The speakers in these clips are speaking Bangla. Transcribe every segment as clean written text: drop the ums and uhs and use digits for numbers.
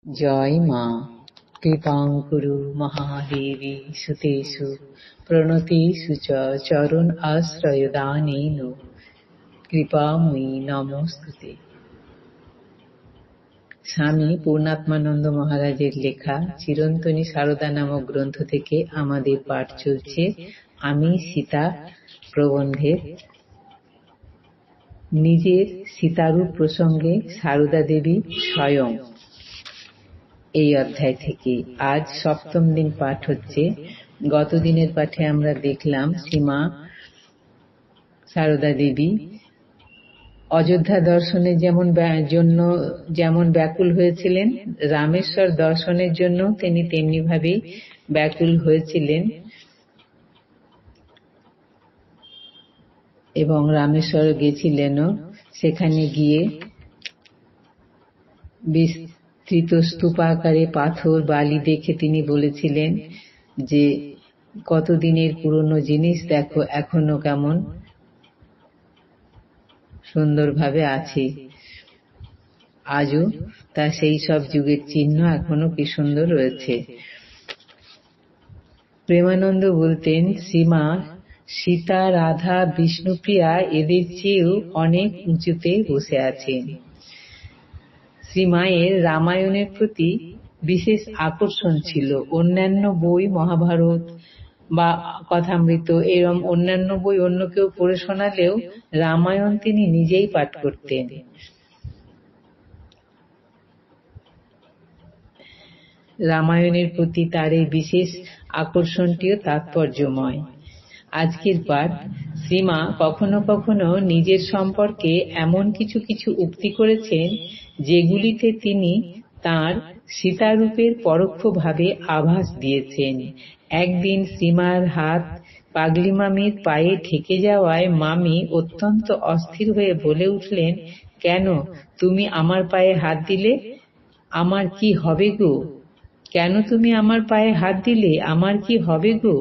জয় মা। কৃপাং কুরু মহাদেবী সুতেষু প্রণতিষু চ চরণ আশ্রয়দানেন কৃপাময়ী নমস্তুতে। স্বামী পূর্ণাত্মানন্দ মহারাজের লেখা চিরন্তনী সারদা নামক গ্রন্থ থেকে আমাদের পাঠ চলছে আমি সীতা প্রবন্ধের নিজের সীতারূপ প্রসঙ্গে সারদা দেবী স্বয়ং, এই অধ্যায় থেকে। আজ সপ্তম দিন পাঠ হচ্ছে। গত দিনের পাঠে আমরা দেখলাম শ্রীমা সারদা দেবী অযোধ্যা দর্শনের যেমন ব্যাকুল হয়েছিলেন, রামেশ্বর দর্শনের জন্য তিনি তেমনি ভাবেই ব্যাকুল হয়েছিলেন এবং রামেশ্বর গেছিলেনও। সেখানে গিয়ে বিস্তৃত স্তূপাকারে পাথর বালি দেখে তিনি বলেছিলেন যে কতদিনের পুরনো জিনিস দেখো, এখনো কেমন সুন্দরভাবে আছে। আজও তা সেই সব যুগের চিহ্ন এখনো কি সুন্দর রয়েছে। প্রেমানন্দ বলতেন, শ্রীমা সীতা, রাধা, বিষ্ণুপ্রিয়া এদের চেয়েও অনেক উঁচুতে বসে আছেন। শ্রীমায়ের রামায়ণের প্রতি বিশেষ আকর্ষণ ছিল। অন্যান্য বই, মহাভারত বা কথামৃত, এরম অন্যান্য বই অন্য কেউ পড়ে শোনালেও রামায়ণ তিনি নিজেই পাঠ করতেন। রামায়ণের প্রতি তার এই বিশেষ আকর্ষণটিও তাৎপর্যময়। আজকের পাঠ, শ্রীমা কখনো কখনো নিজের সম্পর্কে এমন কিছু কিছু উক্তি করেছেন যেগুলিতে তিনি তাঁর সীতারূপের পরোক্ষভাবে আভাস দিয়েছেন। একদিন শ্রীমার হাত পাগলি মামির পায়ে ঠেকে যাওয়ায় মামি অত্যন্ত অস্থির হয়ে বলে উঠলেন, কেন তুমি আমার পায়ে হাত দিলে? আমার কি হবে গো? কেন তুমি আমার পায়ে হাত দিলে? আমার কি হবে গো?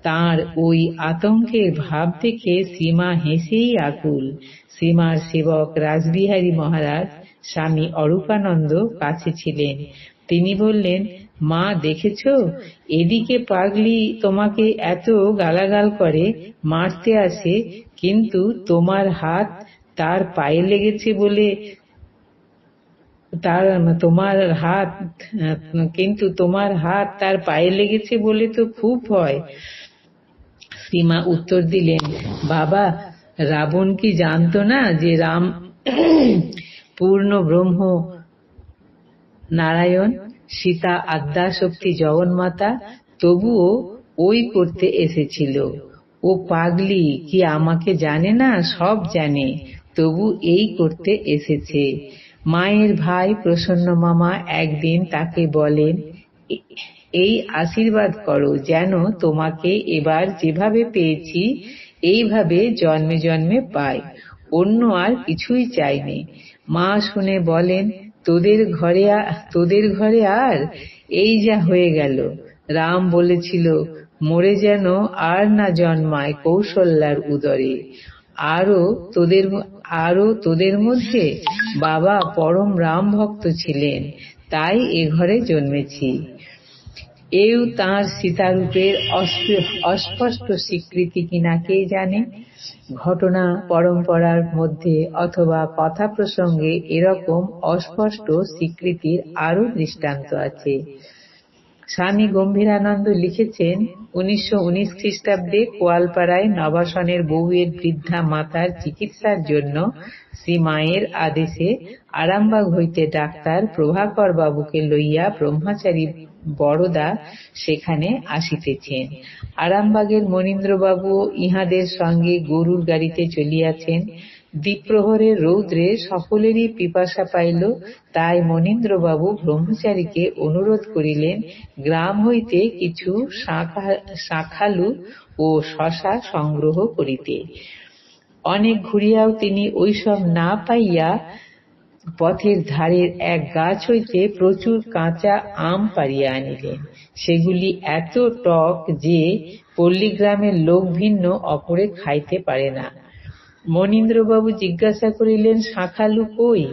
তাঁর ওই আতঙ্কের ভাব দেখে শ্রীমা হেসেই আকুল। শ্রীমার সেবক রাসবিহারী মহারাজ স্বামী অরূপানন্দ কাছে ছিলেন। তিনি বললেন, মা দেখেছ, এদিকে পাগলি তোমাকে এত গালাগাল করে, মারতে আসে, কিন্তু তোমার হাত তার পায়ে লেগেছে বলে তোমার হাত তার পায়ে লেগেছে বলে তো খুব ভয়। শ্রীমা উত্তর দিলেন, বাবা, রাবণ কি জানতো না যে রাম পূর্ণ ব্রহ্ম নারায়ণ, সীতা আদ্যাশক্তি জগন্মাতা? তবুও ওই করতে এসেছিল। ও পাগলি কি আমাকে জানে না? সব জানে, তবু এই করতে এসেছে। মায়ের ভাই প্রসন্ন মামা একদিন তাকে বলেন, এই আশীর্বাদ করো যেন তোমাকে এবার যেভাবে পেয়েছি এইভাবে জন্মে জন্মে পাই, অন্য আর কিছুই চাইনি। মা শুনে বলেন, তোদের ঘরে আর এই যা হয়ে গেল। রাম বলেছিল, মরে যেন আর না জন্মায় কৌশল্যার উদরে। আরো তোদের মধ্যে বাবা পরম রাম ভক্ত ছিলেন, তাই এ ঘরে জন্মেছি। এও তাঁর সীতারূপের অস্পষ্ট স্বীকৃতি কিনা কে জানে। ঘটনা পরম্পরার মধ্যে অথবা কথা প্রসঙ্গে এরকম অস্পষ্ট স্বীকৃতির আরো দৃষ্টান্ত আছে। স্বামী গম্ভীরানন্দ লিখেছেন, 1919 খ্রিস্টাব্দে কোয়ালপাড়ায় নবাসনের বউয়ের বৃদ্ধা মাতার চিকিৎসার জন্য শ্রীমায়ের আদেশে আরামবাগ হইতে ডাক্তার প্রভাকর বাবুকে লইয়া ব্রহ্মচারী বড়দা সেখানে আসিতেছেন। আরামবাগের মনীন্দ্রবাবুও ইহাদের সঙ্গে গরুর গাড়িতে চলিয়াছেন। দ্বিপ্রহরের রৌদ্রে সকলেরই পিপাসা পাইল, তাই মনীন্দ্রবাবু ব্রহ্মচারীকে অনুরোধ করিলেন গ্রাম হইতে কিছু শাঁখালু ও শশা সংগ্রহ করিতে। অনেক ঘুরিয়াও তিনি ওইসব না পাইয়া পথের ধারের এক গাছ হইতে প্রচুর কাঁচা আম পাড়িয়া আনিলেন। সেগুলি এত টক যে পল্লীগ্রামের লোক ভিন্ন অপরে খাইতে পারে না। মনীন্দ্রবাবু জিজ্ঞাসা করিলেন, শাঁখালু কই?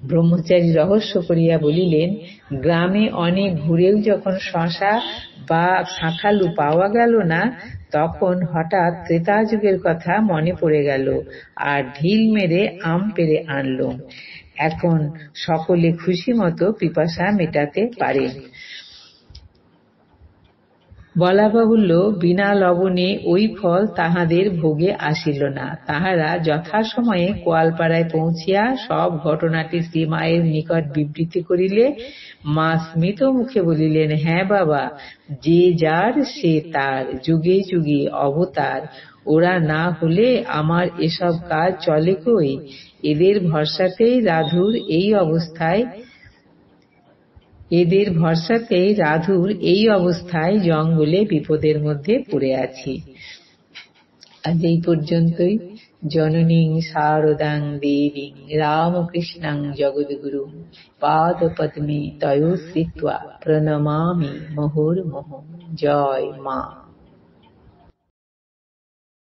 ব্রহ্মচারী রহস্য করিয়া বলিলেন, গ্রামে অনেক ঘুরেও যখন শশা বা শাঁখালু পাওয়া গেল না, তখন হঠাৎ ত্রেতা যুগের কথা মনে পড়ে গেল, আর ঢিল মেরে আম পেড়ে আনলুম। এখন সকলে খুশি মতো পিপাসা মেটাতে পারেন। বলা বাহুল্য, বিনা লবণে ওই ফল তাহাদের ভোগে আসিল না। তাহারা যথাসময়ে কোয়ালপাড়ায় পৌঁছিয়া সব ঘটনাটি শ্রীমায়ের নিকট বিবৃতি করিলে মা স্মিত মুখে বলিলেন, হ্যাঁ বাবা, যে যার সে তার, যুগে যুগে অবতার। ওরা না হলে আমার এসব কাজ চলে কই? এদের ভরসাতেই রাধুর এই অবস্থায় জঙ্গলে বিপদের মধ্যে পড়ে আছি। আজ এই পর্যন্তই। জননীং শারদাং দেবীং রামকৃষ্ণাং জগদ্গুরুং পাদপদ্মে তয়োশ্রিত্বা প্রণমামি মুহুর্মুহুঃ। জয় মা।